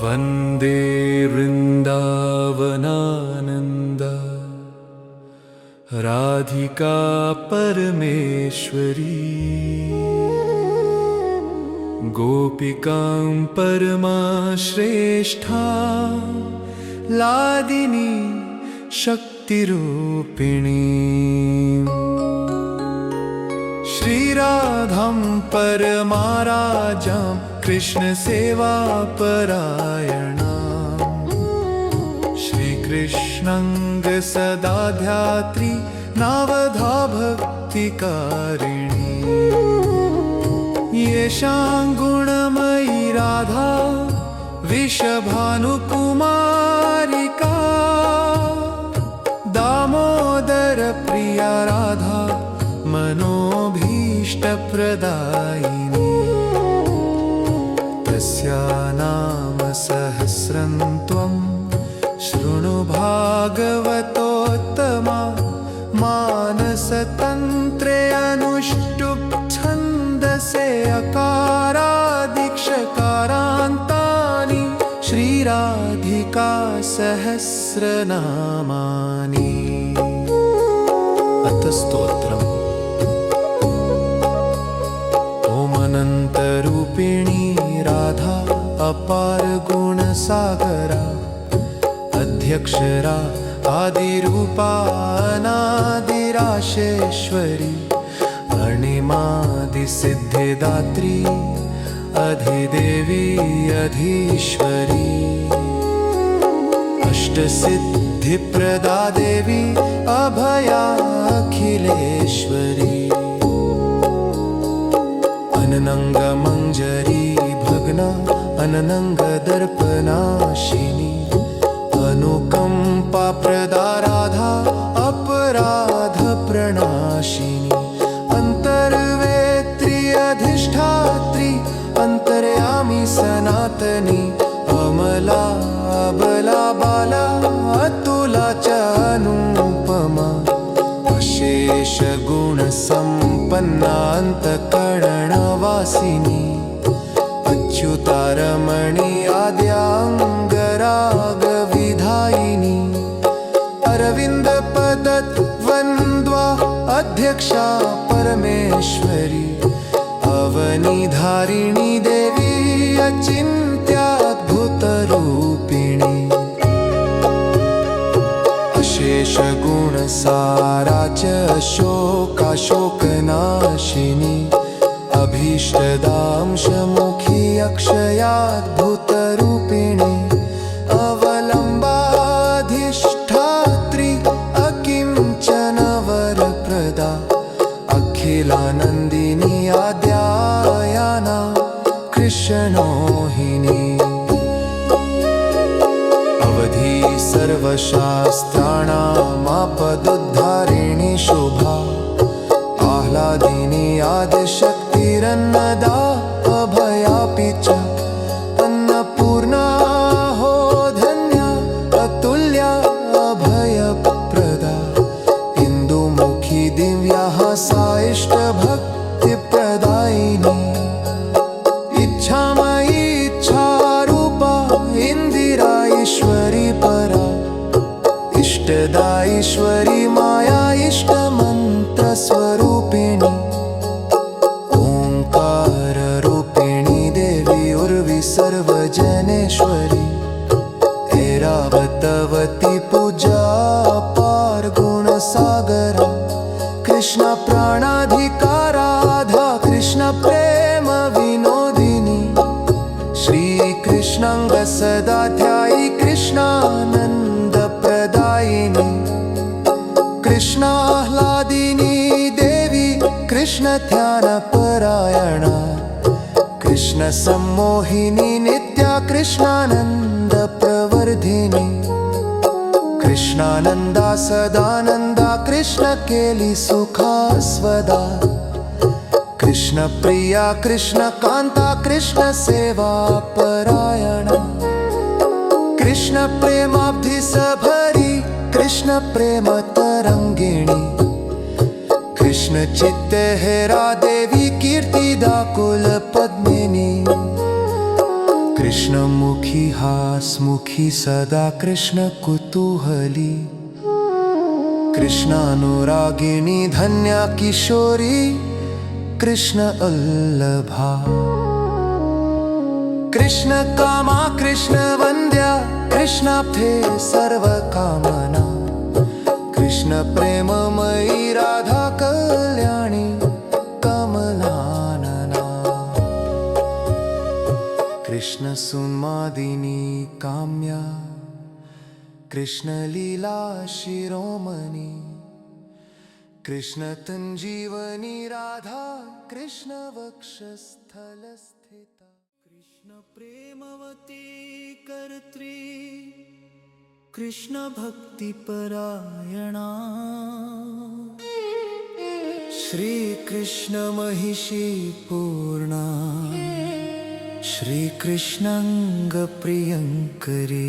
वन्दे वृन्दावनानन्द राधिका परमेश्वरी गोपिकां परमाश्रेष्ठा लादिनी शक्तिरूपिणी श्रीराधां परमाराजां कृष्णसेवापरायणां श्रीकृष्णाङ्ग सदा ध्यात्री नावधा भक्तिकारिणी येषां गुणमयी राधा वृषभानुकुमारिका दामोदर प्रिया राधा मनोभीष्टप्रदायिनी तस्या नाम सहस्रं त्वं शृणु भागवतोत्तमा मानसतन्त्रे अनुष्टुप् छन्दसे अकारादिक्षकारान्तानि श्रीराधिका सहस्रनामानि। अथ स्तोत्रम्। ॐ अनन्तरूपिणी राधा अपार गुणसागरा अध्यक्षरा आदिरूपा अनादिराशेश्वरी अणिमादिसिद्धिदात्री अधिदेवी अधीश्वरी अष्टसिद्धिप्रदा देवी अभया अखिलेश्वरी अननङ्गमञ्जरी भग्ना अननङ्गदर्पनाशिनी अनुकम्पाप्रदा राधा अपराधप्रणाशिनी अन्तर्वेत्री अधिष्ठात्री अन्तर्यामी सनातनी अमला अबला बाला अतुला च अनुपमा अशेषगुणसम्पन्ना अन्तःकरणवासिनी अच्युतारमणी आद्याङ्गरागविधायिनी अरविन्दपदद्वन्द्वा अध्यक्षा परमेश्वरी अवनिधारिणी देवी अचिन्त्याद्भुतरूपिणी अशेषगुणसारा च शोकाशोकनाशिनी अभीष्टदां शमुखी अक्षयाद्भुतरूपिणी अवलम्बाधिष्ठात्री अकिञ्चनवरप्रदा अखिलानन्दिनी आद्यायाना कृष्णोहिनी अवधि सर्वशास्त्राणामापदुद्धारिणी शोभा आह्लादिनी आदिशक्तिरन्नदा अभयापि च अन्नपूर्णा हो धन्या अतुल्या अभयप्रदा इन्दुमुखी दिव्या सा इष्टभक्तिप्रदायिनी इच्छामयी इच्छारूपा इन्दिरा ईश्वरी परा इष्टदा ईश्वरी माया इष्टमन्त्रस्वरूपिणी ओङ्काररूपिणी देवी उर्वी सर्वजनेश्वरी ऐरावतवती पूजा अपार गुणसागरा कृष्ण प्राणाधिकारा राधा कृष्ण प्रेम विनोदिनी श्रीकृष्णाङ्ग सदा ध्यायी कृष्णानन्द प्रदायिनी कृष्णाह्लादिनी देवी कृष्ण ध्यानपरायणा कृष्ण सम्मोहिनी नित्या कृष्णानन्द प्रवर्धिनी कृष्णानन्दा सदानन्दा कृष्ण केली सुखास्वदा कृष्ण प्रिया कृष्ण कान्ता कृष्ण सेवा परायणा कृष्ण प्रेमाब्धि सभरी कृष्ण प्रेम तरंगिणी कृष्ण चित्ते हेरा देवी कीर्तिदा कुल पद्मिनी कृष्णमुखी हासमुखी सदा कृष्ण कुतूहली कृष्णानुरागिणी धन्या किशोरी कृष्ण अल्लभा कृष्ण कामा कृष्ण वंद्या कृष्णाब्धे सर्व कामना कृष्ण प्रेममयी राधा कल्याणी कमलानना कृष्ण सुन्मादिनी काम्या कृष्ण लीला शिरोमणि कृष्ण तंजीवनी राधा कृष्ण वक्षस्थल स्थिता कृष्ण प्रेमवती कर्त्री कृष्ण भक्ति परायणा श्री कृष्ण महिषी पूर्णा श्री कृष्णांग प्रियंकरी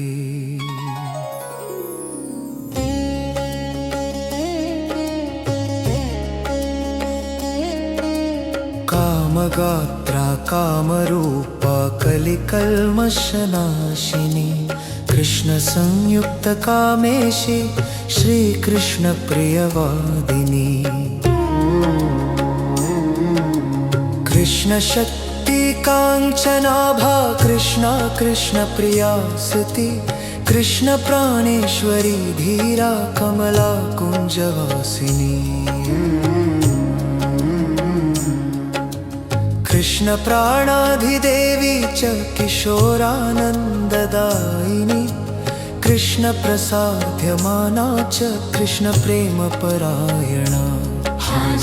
कामगात्रा कामरूपा कलिकल्मषनाशिनी कृष्ण संयुक्त कामेशी श्री कृष्ण प्रियवादिनी कृष्ण शक्ति कांचनाभा कृष्णा कृष्ण प्रिया सती कृष्ण प्राणेश्वरी धीरा कमला कुंजवासिनी कृष्ण प्राणाधिदेवी च किशोरानन्ददायिनी कृष्ण प्रसाद्यमाना च कृष्ण प्रेम परायणा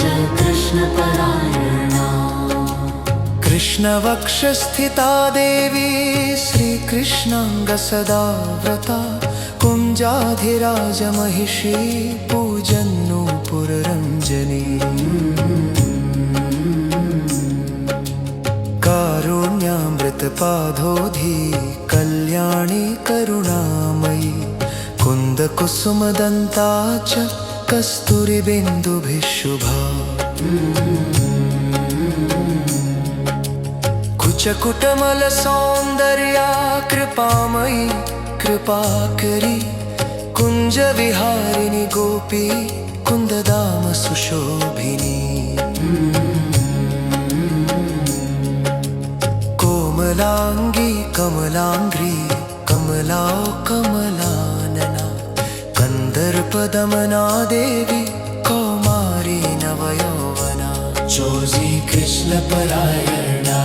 जय कृष्ण परायणा कृष्ण वक्षस्थिता देवी श्री कृष्णांग सदा व्रता कुंजाधिराज महिषी पूजन्नु पुररंजनी कारुण्यामृतपाधोधी कल्याणी करुणामयी कुन्दकुसुमदन्ता च कस्तूरिबिन्दुभिः शुभा कुचकुटमलसौन्दर्या कृपामयी कृपाकरी कुञ्जविहारिणि गोपी कुन्दधाम सुशोभिनी कोमलांगी कमलांग्री कमला कमलानना कंदर्पदमना देवी कौमारी नवयौवना जोजी कृष्ण परायणा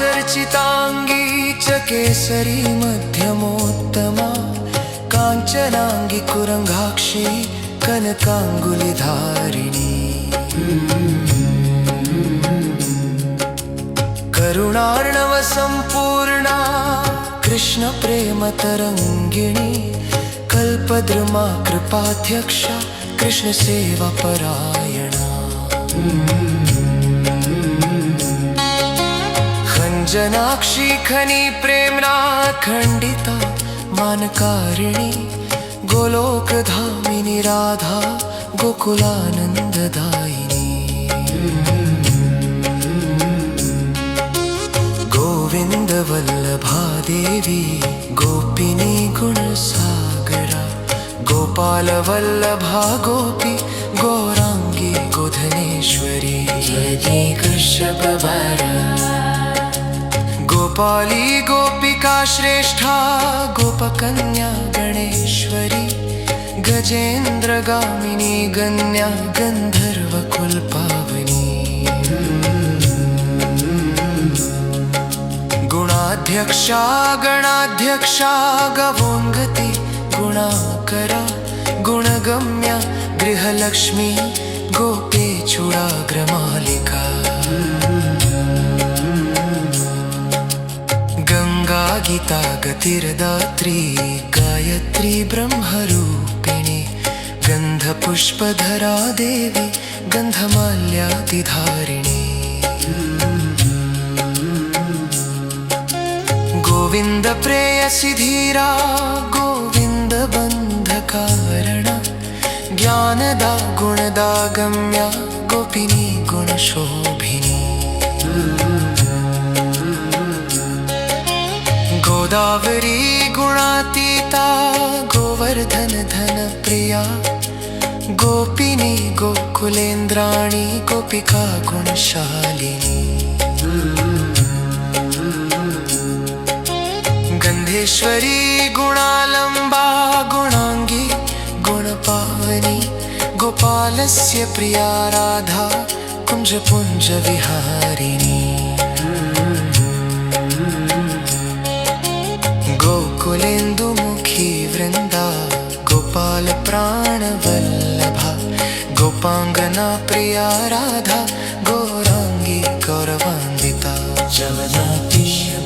कुङ्कुमाचर्चितांगी च केसरी मध्यमोत्तमा काञ्चनांगी कुरंगाक्षी कनकांगुलिधारिणी करुणार्णव संपूर्णा कृष्ण प्रेम तरंगिणी कल्पद्रुमा कृपाध्यक्षा कृष्ण सेवा परायणा खंजनाक्षी खनी प्रेमना खंडिता मानकारिणी गोलोकधामिनी राधा गोकुलानंददायिनी गोविंद वल्लभा देवी गोपिनी गुणसागरा गोपाल वल्लभा गोपी गौरांगी गोधनेश्वरी जय कृष्ण परायणा गोपाली गोपिका श्रेष्ठा गोपकन्या गणेश्वरी गजेन्द्र गामिनी गन्या गंधर्व कुलपावनी गुणाध्यक्षा गणाध्यक्षा गवोंगती गुणाकरा गुणगम्या गृहलक्ष्मी गोपे चूड़ाग्रमालिका गंगा गीता गतिर्दात्री गायत्री ब्रह्मरूपिणी गंधपुष्पधरा देवी गंधमाल्यातिधारिणी गोविंद प्रेयसी धीरा गोविंद बंधकारणा ज्ञानदा गुणदा गम्या गोपिनी गुणशोभिनी गोदावरी गुणातीता गोवर्धन धन प्रिया गोपिनी गोकुलेन्द्राणी गोपिका गुणशालिनी गंधेश्वरी गुणालंबा गुणांगी गुणपावनी गोपालस्य प्रिया राधा कुंजपुंज विहारिणी गोकुलेन्दुमुखी वृंदा गोपाल प्राणवल्लभा गोपांगना प्रिया राधा गौरांगी गौरवान्विता जगदीश्वरायिनी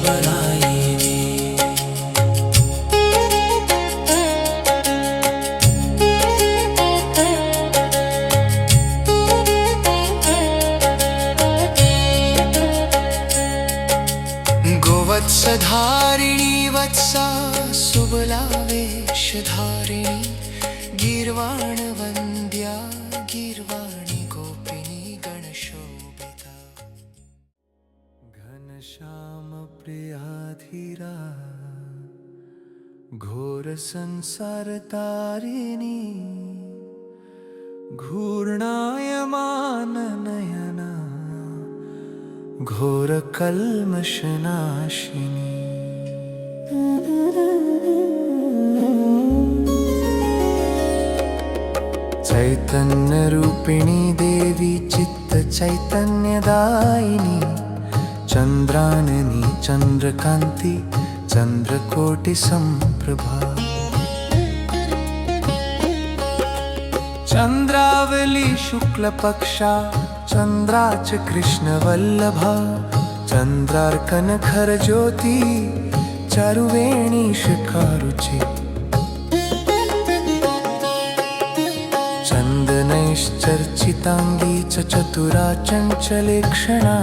गोवत्सधारिणी वत्सा सुबला वेशधारिणी गीर्वाण वन्द्या गीर्वाणी गोपिनी गणशोभिता घनश्याम प्रिया धीरा घोर संसार तारिणी घूर्णायमान नयना घोर कल्मषनाशिनी चैतन्य रूपिणी देवी चित्त चैतन्यदायिनी चंद्राननी चंद्रकांति चंद्रकोटि संप्रभा चंद्रावली शुक्ल पक्षा चंद्राच कृष्ण वल्लभा चंद्रार्कन खर ज्योति चारुवेणी शिखारुचि चंदनैश्चर्चितांगी च चतुरा चंचलेक्षणा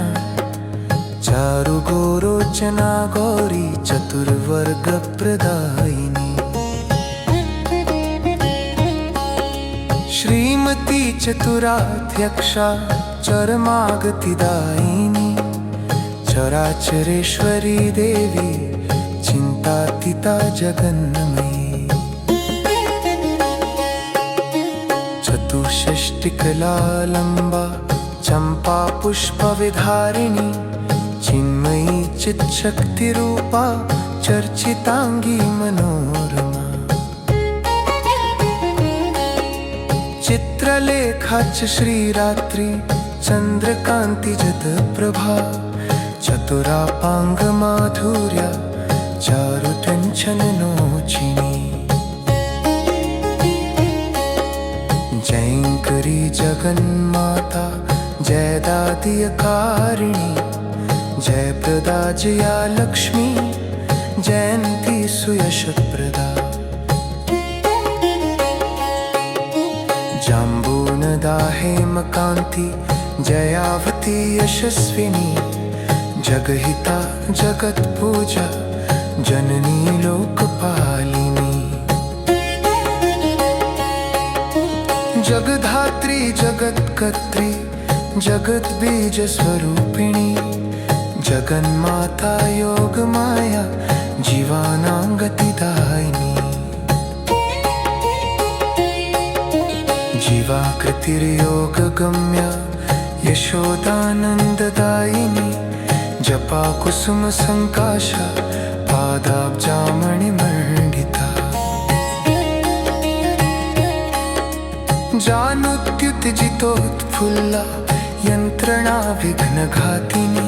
चारु गोरोचना गौरी चतुर्वर्ग प्रदायिनी श्रीमती चतुराध्यक्षा चरमागतिदायिनी चराचरेश्वरी देवी चिन्तातीता जगन्मयी चतुष्षष्टिकलालम्बा चंपा पुष्पविधारिणी चिन्मयी चित्शक्तिरूपा चर्चितांगी मनोरमा चित्रलेखा च श्रीरात्रि चंद्रकांति जतप्रभा चतुरापांग माधुर्या चारुटंचननोचिनी जयंकरी जगन्माता जयदादियकारिणी जयप्रदा जया लक्ष्मी जयंती सुयशप्रदा जाम्बूनदा हेमकांति जयावती यशस्विनी जगहिता जगत्पूजा जननी लोकपालिनी जगधात्री जगत्कर्त्री जगद्बीज स्वरूपिणी जगन्माता योग माया जीवानां गतिदायिनी जीवाकृतिर्योग गम्या यशोदानन्ददायिनी जपा कुसुम संकाशा पादाब्जामणिमण्डिता जानुद्युतिजितोत्फुल्ला यन्त्रणा विघ्नघातिनी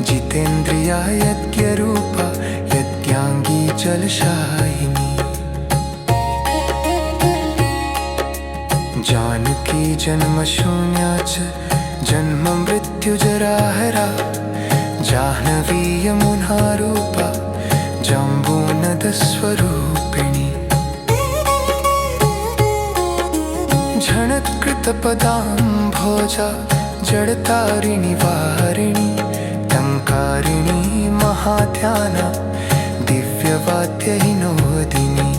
जितेन्द्रिया यज्ञरूपा यज्ञाङ्गी जलशायिनी जानकी जन्मशून्या च जन्म मृत्युजराहरा जाह्नवी यमुनारूपा जाम्बूनदस्वरूपिणी झणत्कृतपदाम्भोजा जडतारिणी वारिणी टङ्कारिणी महाध्याना दिव्यवाद्यहिनोदिनी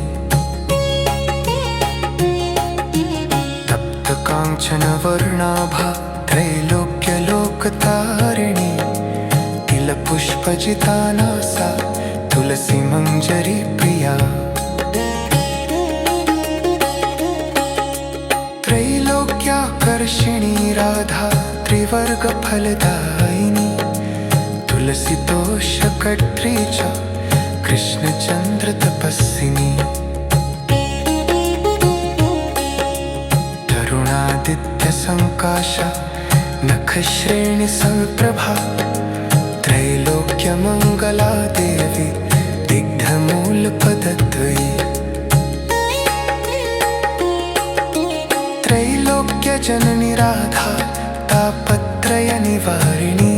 तप्तकाञ्चनवर्णाभा त्रैलोक्यलोकतारिणी तिलपुष्पजितानासा तुलसी मंजरी प्रिया त्रैलोक्याकर्षिणी राधा त्रिवर्ग फलदायिनी तुलसीतोषकट्री च कृष्णचन्द्र तपस्विनी तरुणादित्य संकाशा नखश्रेणी संप्रभा त्रैलोक्यमङ्गला देवी दिग्धमूलपदद्वयी त्रैलोक्यजननी राधा तापत्रयनिवारिणी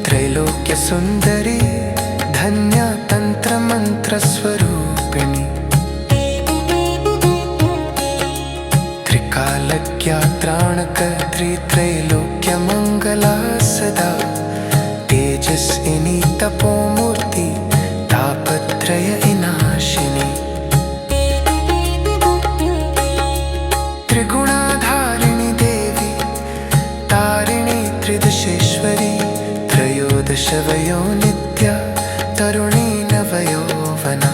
त्रैलोक्यसुन्दरी धन्या तन्त्रमन्त्रस्वरूपिणी त्रिकालज्ञात्राणकर्त्री त्रैलोक्यमङ्गला सदा तेजस्विनी तपोमूर्ति तापत्रयविनाशिनी त्रिगुणाधारिणी देवी तारिणी त्रिदशेश्वरी त्रयोदशवयो नित्या तरुणी नवयौवना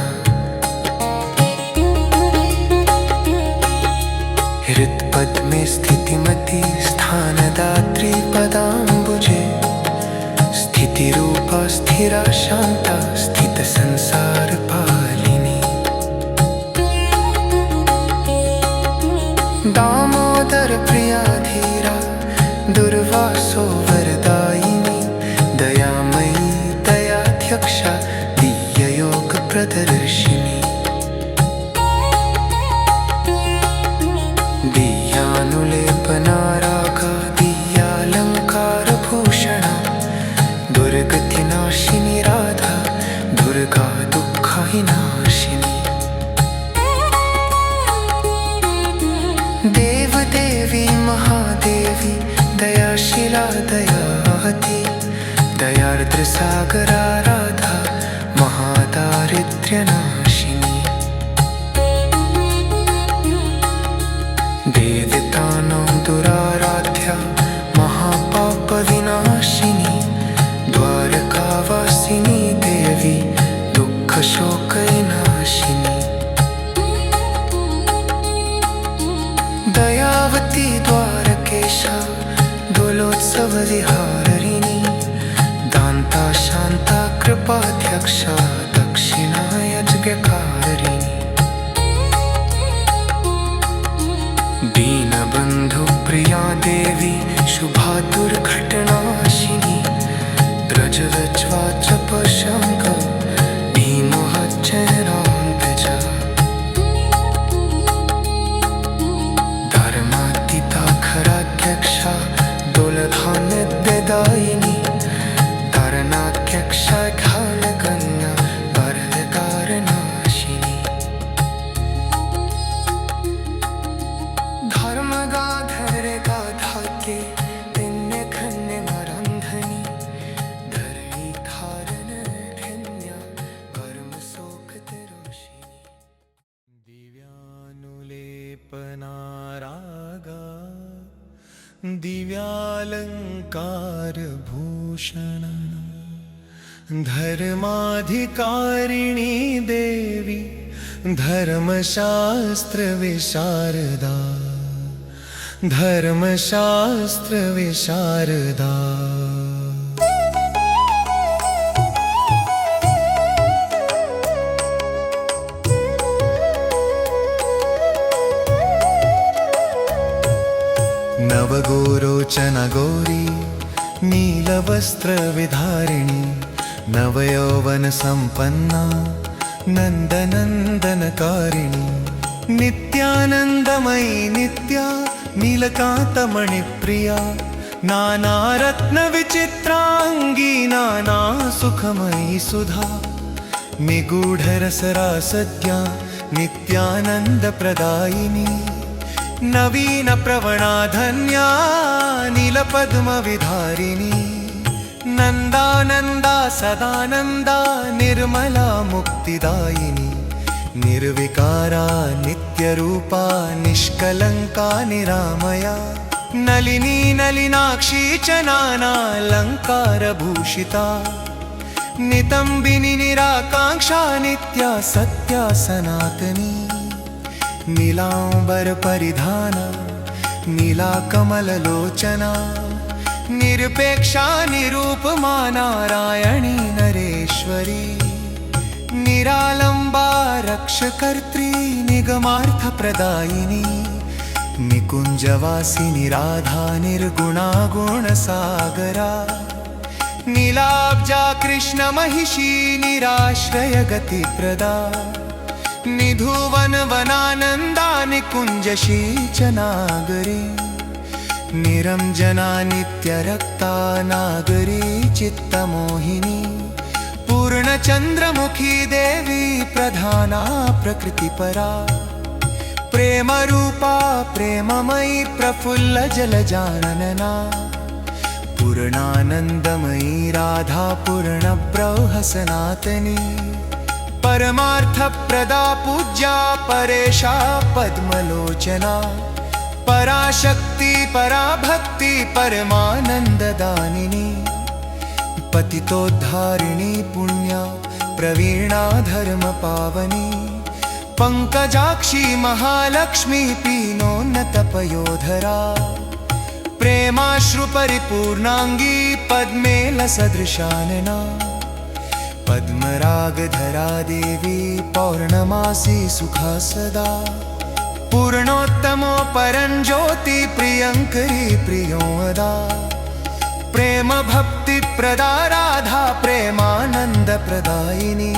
हृत्पद्मे स्थितिमती स्थानदात्री पदाम्बुजे स्थितिरूपा स्थिरा शान्ता स्थितसंसारपालिनी दामोदर प्रिया धीरा दुर्वासो वरदायिनी दयामयी दयाध्यक्षा दिव्ययोगप्रदर्शिनी दिव्यानुलेपनारागा दिव्यालङ्कारभूषणा दुर्गतिनाशिनी राधा दुर्गा दुःखविनाशिनी देवदेवी महादेवी दयाशिला दयावती दयार्द्रसागरा राधा महादारिद्र्यनाशिनी देवतानां दुराराध्या महापापविनाशिनी द्वारकावासिनी देवी दुःखशोकविनाशिनी दयावती द्वारकेशा दोलोत्सवविहारिणी दान्ता शान्ता कृपाध्यक्षा दक्षिणा यज्ञकारिणी दीनबन्धुप्रिया देवी शुभा दुर्घटनाशिनी व्रजवज्वाचपशङ्क भीमोहच्चरान्तजा धर्मातीताखराध्यक्षा दोलधान्यदायिनी तारणाध्यक्षा घालगङ्गा वरदतारनाशिनी धर्मगाधर गाधाके दिन्य खन्य मरन्धनी धरणी धारण धन्या परमशोकतरोषिणी दिव्यानुलेपनारागा दिव्यालङ्कारभूषण धर्माधिकारिणी देवी धर्मशास्त्रविशारदा धर्मशास्त्रविशारदा नवगोरोचन गौरी नीलवस्त्रविधारिणी नवयौवन संपन्ना नन्दनन्दनकारिणी नित्यानन्दमयी नित्या नीलकान्तमणिप्रिया नानारत्नविचित्राङ्गी नानासुखमयी सुधा निगूढरसरासज्ञा नित्यानन्दप्रदायिनी नवीनप्रवणा धन्या नीलपद्मविधारिणी नन्दानन्दा सदानन्दा निर्मला मुक्तिदायिनी निर्विकारा नित्यरूपा निष्कलङ्का निरामया नलिनी नलिनाक्षी च नानालङ्कारभूषिता नितंबिनी निराकांक्षा नित्या सत्या सनातनी नीलांबर परिधाना नीला कमल लोचना निरपेक्षा निरूपमा नारायणी नरेश्वरी निरालंबा रक्षकर्त्री निगमार्थ प्रदायिनी निकुंजवासिनी राधा निर्गुणा गुणसागरा नीलाब्जा कृष्ण महिषी निराश्रय गतिप्रदा निधुवन वनानंदा निकुंजशी च नागरी निरंजना नित्यरक्ता नागरी चित्तमोहिनी पूर्णचंद्रमुखी देवी प्रधाना प्रकृतिपरा प्रेमरूपा प्रेममयी प्रफुल्ल जलजानना पूर्णानंदमयी राधा पूर्णब्रह्म सनातनी परमार्थप्रदा पूज्या परेशा पद्मलोचना पराशक्ति पराभक्ति परमानंददानिनी पतितोद्धारिणी पुण्या प्रवीणा धर्म पावनी पंकजाक्षी महालक्ष्मी पीनोन्नत पयोधरा प्रेमाश्रु परिपूर्णांगी पद्मेल सदृशानना पद्मरागधरा देवी पौर्णमासी सुखा सदा पूर्णोत्तमो परंज्योति प्रियंकरी प्रियोदा प्रेम भक्ति प्रदा राधा प्रेमानंद प्रदायिनी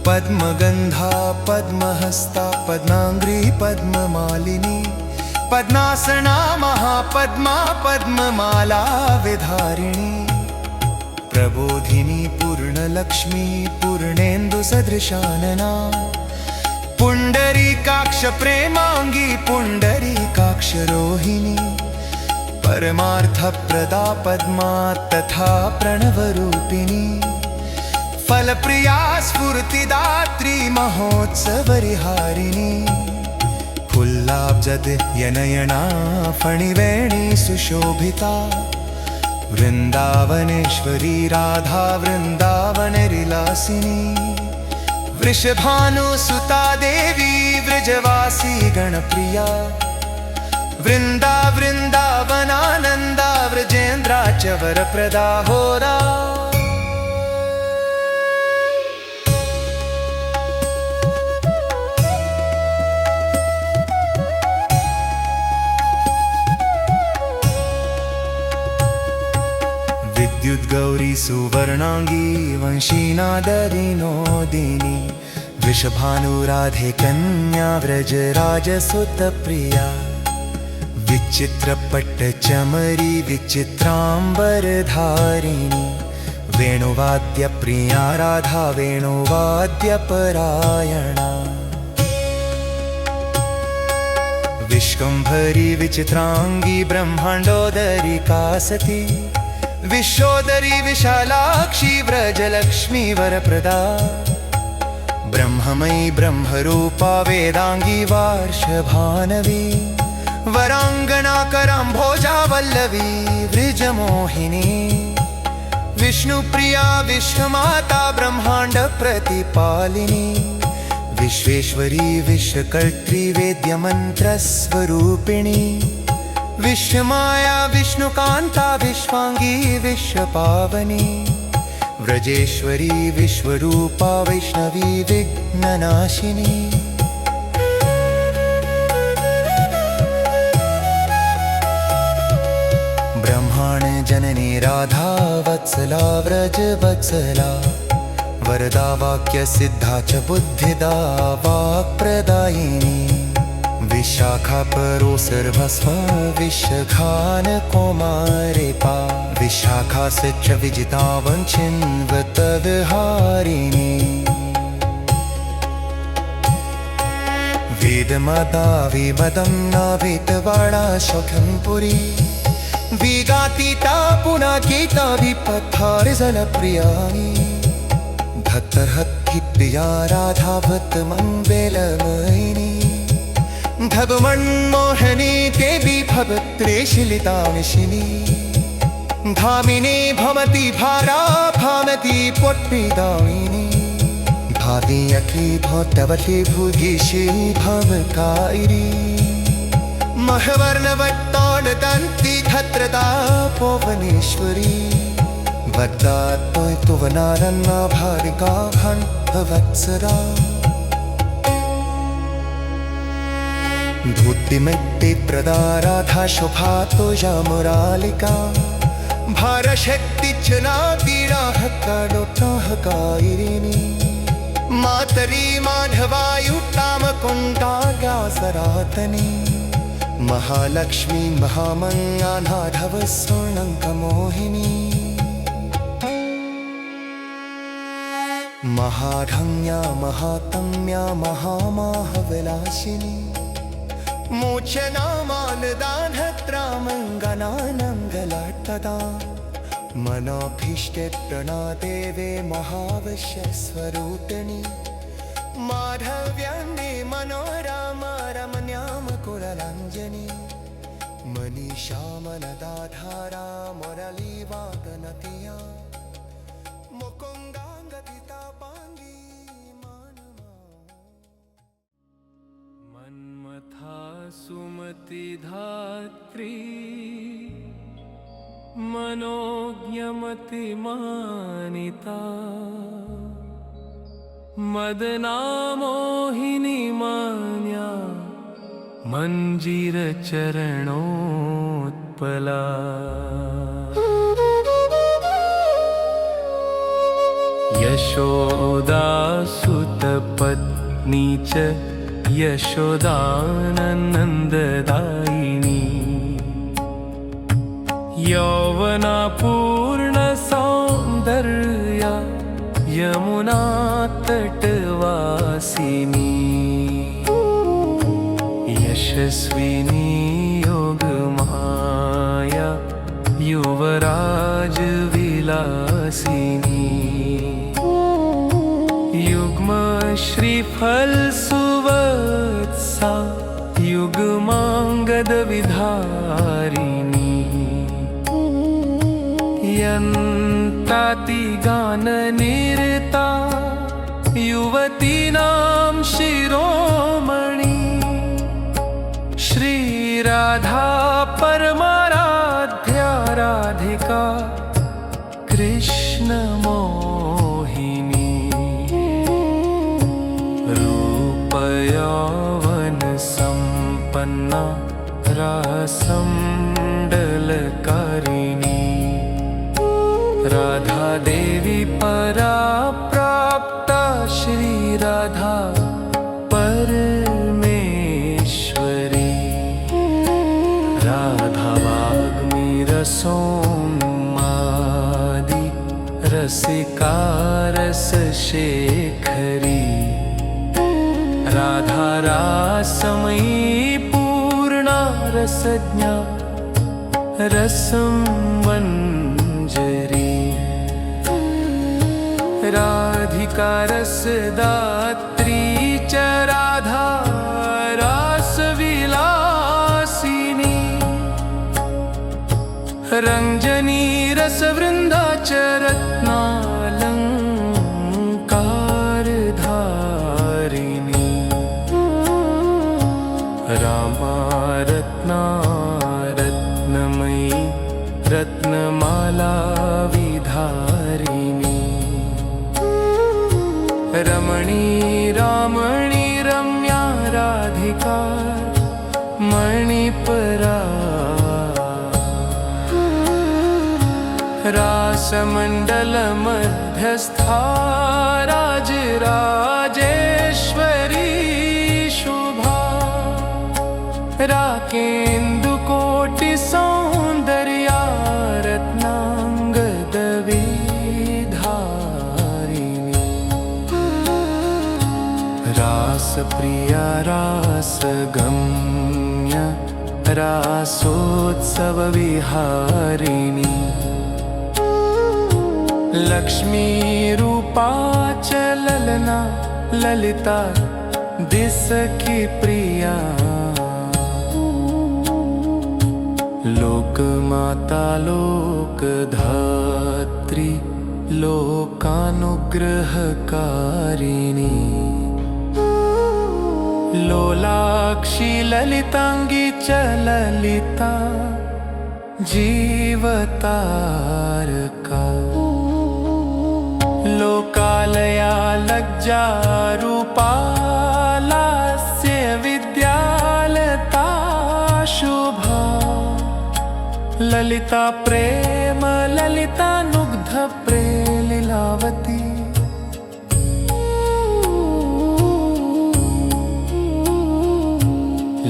पद्मगंधा पद्महस्ता पद्मांग्री पद्ममालिनी पद्मासना महापद्मा पद्ममाला विधारिणी प्रबोधिनी पूर्णलक्ष्मी पूर्णेन्दु सदृशानना पुंडरीकाक्ष प्रेमांगी पुंडरीकाक्ष रोहिणी परमार्थप्रदा पद्मा तथा प्रणवरूपिणी फलप्रिया स्फूर्तिदात्री महोत्सवरिहारिणी फुल्लाब्जद यनयना फणिवेणी सुशोभिता वृंदावनेश्वरी राधा वृंदावनरिलासिनी वृषभानुसुता देवी व्रजवासी गणप्रिया वृंदा वृंदावनानंदा व्रजेन्द्रा च वरप्रदा होरा विद्युद्गौरी सुवर्णांगी वंशीनादरी नोदिनी वृषभानुराधे कन्या व्रजराजसुत प्रिया विचित्रपट्ट चमरी विचित्रांबरधारिणी वेणुवाद्य प्रिया राधा वेणुवाद्य परायणा विश्वंभरी विचित्रांगी ब्रह्मांडोदरी कासती विश्वोदरी विशालाक्षी व्रजलक्ष्मी वरप्रदा ब्रह्ममयी ब्रह्मरूपा वेदांगी वार्षभानवी वरांगना करांभोजा वल्लवी वृजमोहिनी विष्णुप्रिया विश्वमाता ब्रह्मांड प्रतिपालिनी विश्वेश्वरी विश्वकर्त्री वेद्यमन्त्रस्वरूपिणी विश्वमाया विष्णुकांता विश्वांगी विश्वपावनी व्रजेश्वरी विश्वरूपा वैष्णवी विघ्ननाशिनी ब्रह्माण जननी राधा वत्सला व्रज वत्सला वरदा वाक्य सिद्धा च बुद्धिदा वाक्प्रदायिनी विशाखा परो सर्वस्व विशखान कौमारेपा विशाखा सच विजिता वंचिन्वत विहारिणी वेदमाता विमदं नावेतवाडा शौखं पुरी विगातीता पुना गीता विपथार जलप्रियानि धत्तर्हत्ति प्रिया राधा भक्त मंगलमयिनी धगमन्मोहनी देवी भवत्रे शिलितानिशिनी धामिनी भमति भारा भामति पोट्पिदायिनी भावी अखि भोतवति भुगिषि भवकायिरी महवर्णवट्टोडदन्ति खत्रदा पवनेश्वरी वद्दात्तुवनारन्ना भारिका भवत्सरा धूतिमट्टि प्रदा राधा शोभा तुजा मुरालिका भारशक्ति चनादिराह काडोटाह कायिरिनी मातरी माधवायुताम कुण्डागा सरातनी महालक्ष्मी महामङ्गानाधव स्वर्णङ्कमोहिनी महाढङ्या महातम्या महामाहविलासिनी मोचनामानदानत्रामङ्गनानङ्गलाट्टदा मनोभीष्टे प्रणादेवे महावश्यस्वरूपिणि माधव्यान्ने मनोरमा रमण्यामकुरलञ्जनी मनीषा मनदाधारा मुरलीवादनतिया मुकुन्दाङ्गतिता पाङ्गी मन्मथा सुमति धात्री मनोज्ञमति मानिता मदना मोहिनी मान्या मंजीर चरणोत्पला यशोदा सुतपत्नी च यशोदानन्ददायिनी यौवना पूर्ण सौन्दर्या यमुना तटवासिनी यशस्विनी योगमाया युवराज विलासिनी युग्म श्रीफल सुवत्सा युग्मांगद विधारिणी यन्ताति गान निरता युवतीनां शिरोमणि श्री राधा परमाराध्या राधिका कृष्ण मोहिनी रूप यौवन संपन्ना रासमण्डलकारिणी राधा देवी परा प्राप्ता श्री राधा परमेश्वरी राधा वाग्मी रसोन्मादी रसिका रस शेखरी राधा रासमयी पूर्णा रसज्ञा रसंवञ्जरी राधिका रसदात्री च राधा रासविलासिनी रञ्जनी रसवृन्दा च रत्नालङ्कारधारिणी रामा रत्ना रत्नमयी रत्नमाला विधारिणी रमणी रामणी रम्या राधिका मणिपरा रासमण्डल मध्यस्था राजराजेश्वरी शोभा राकेन्दुकोटि सौन्दर्या रत्नांगद विधारिणी रासप्रिया रासगम्य रासोत्सव विहारिणी लक्ष्मी रूपा च ललना ललिता दिस की प्रिया लोकमाता लोकधात्री लोकानुग्रहकारिणी लोलाक्षी ललितांगी च ललिता जीवतारका लोकालया लज्जा रूपा लास्य विद्यालता शुभा ललिता प्रेम ललिता नुग्ध प्रेलीलावती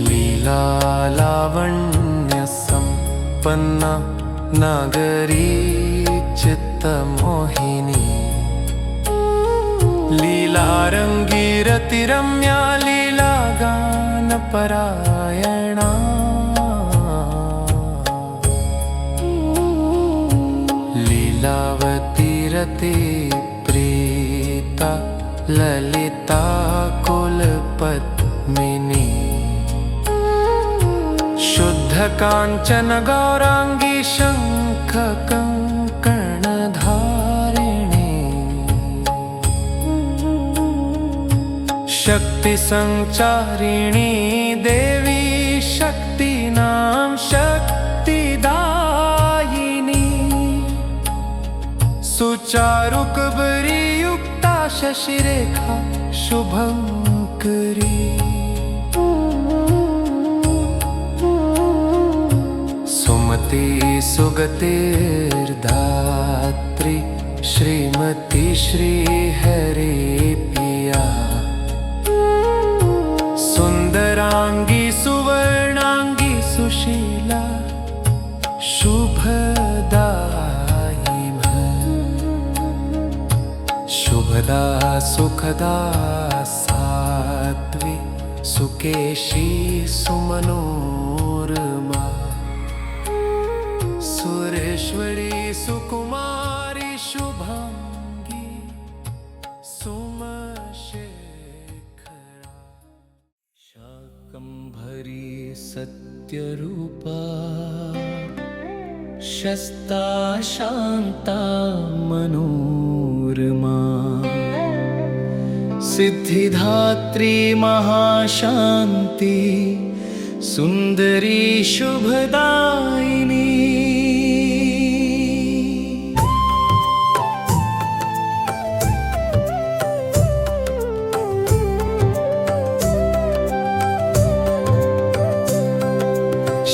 लीला लावण्य संपन्ना नागरी चित्तमोहिनी लीला रंगीरतिरम्या लीला गानपरायणा लीलावती रति प्रीता ललिता कुलपद्मिनी शुद्ध कांचन गौरांगी शंख कंकणधारिणी शक्ति संचारिणी देवी शक्तीनां शक्तिदायिनी सुचारुकबरी युक्ता शशिरेखा शुभंकरी सुमति सुगतिर्धात्री श्रीमती श्रीहरि पिया सुंदरांगी सुवर्णांगी सुशीला शुभदायी शुभदा सुखदा सात्वी सुकेशी सुमनोरमा सुरेश्वरी सुकुमारी शुभांगी सुमशेखरा शाकंभरी सत्यरूपा शस्ता शांता मनोरमा सिद्धिधात्री महाशांति सुंदरी शुभदायिनी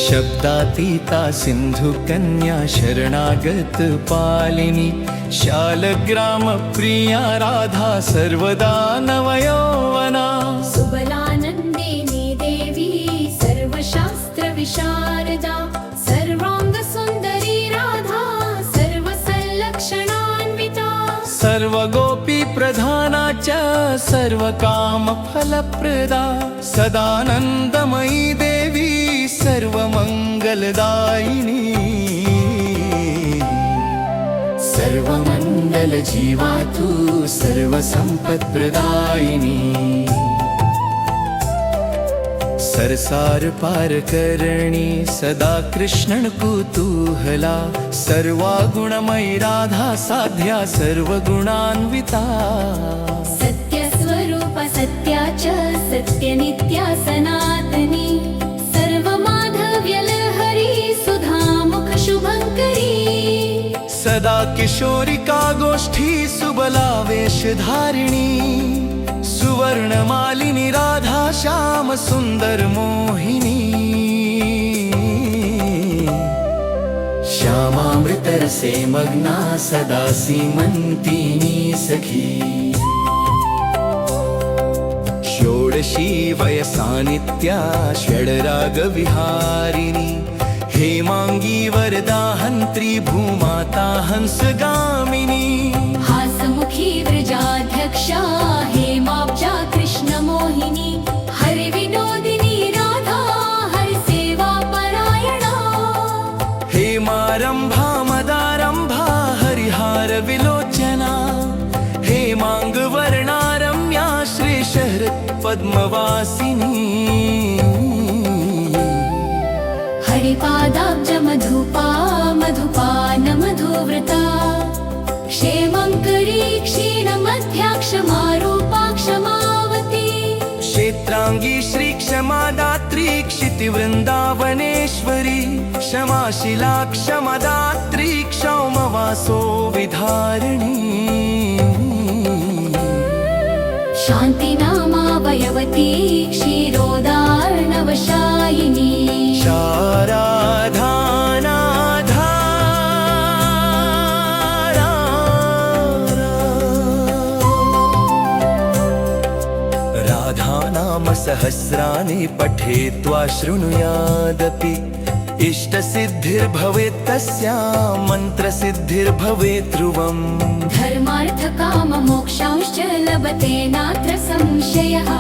शब्दातीता सिंधु कन्या शरणागत पालिनी शालग्राम प्रिया राधा सर्वदा नवयौवना सुबलानन्दिनी देवी सर्वशास्त्र विशारदा सर्वांग सुंदरी राधा सर्वसल्लक्षणान्विता सर्वगोपी प्रधाना च सर्वकाम फलप्रदा सदानन्दमयी देवी सर्वमङ्गलदायिनी सर्वमङ्गलजीवा तु सर्वसम्पत्प्रदायिनी सरसार पारकरणी सदा कृष्णन कुतूहला सर्वागुणमयी राधा साध्या सर्वगुणान्विता सत्यस्वरूप सत्या च सत्यनित्या सनातनी सर्वमाधव्यलहरी सुधामुख शुभंकरी सदा किशोरिका गोष्ठी सुबलावेशधारिणी सुवर्णमालिनी राधा श्याम सुंदर मोहिनी श्यामामृतरसे मग्ना सदा सीमन्तिनी सखी षोडशी वयसा नित्या षड्रागविहारिणी हेमांगी वरदा हंत्री भूमाता हंसगामिनी हासमुखी व्रजाध्यक्षा हेमाब्जा कृष्णमोहिनी हरिविनोदिनी राधा हरिसेवा परायणा हेमारंभा मदारंभा हरिहार विलोचना हेमांग वर्णारम्या श्रीशहर पद्मवासिनी मणिपादाब्जमधुपा मधुपानमधुव्रता क्षेमङ्करी क्षीणमध्या क्षमारूपा क्षमावती क्षेत्रांगी श्री क्षमा दात्री क्षितिवृंदावनेश्वरी क्षमाशिला क्षमदात्री क्षौमवासो विधारिणी शान्तिनामावयवती क्षीरोदार्णवशायिनी शाराधानाधारा राधा नाम सहस्राणि पठेत्वा शृणुयादपि इष्टसिद्धिर्भवेत् तस्या मन्त्रसिद्धिर्भवेत् ध्रुवम् धर्मार्थकाममोक्षांश्च लभते नात्र संशयः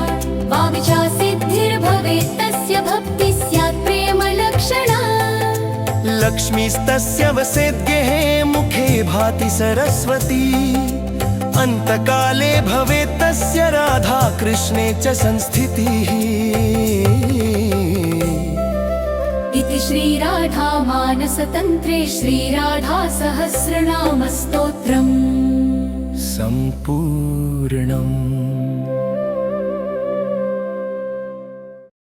वाविचा सिद्धिर्भवेत् तस्य भक्ति स्यात् प्रेमलक्षणा लक्ष्मीस्तस्य वसेद्गेहे मुखे भाति सरस्वती अन्तकाले भवेत् तस्य राधा कृष्णे च संस्थितिः इति श्रीराधा मानसतन्त्रे श्रीराधा सहस्रनामस्तोत्रम् सम्पूर्णम्।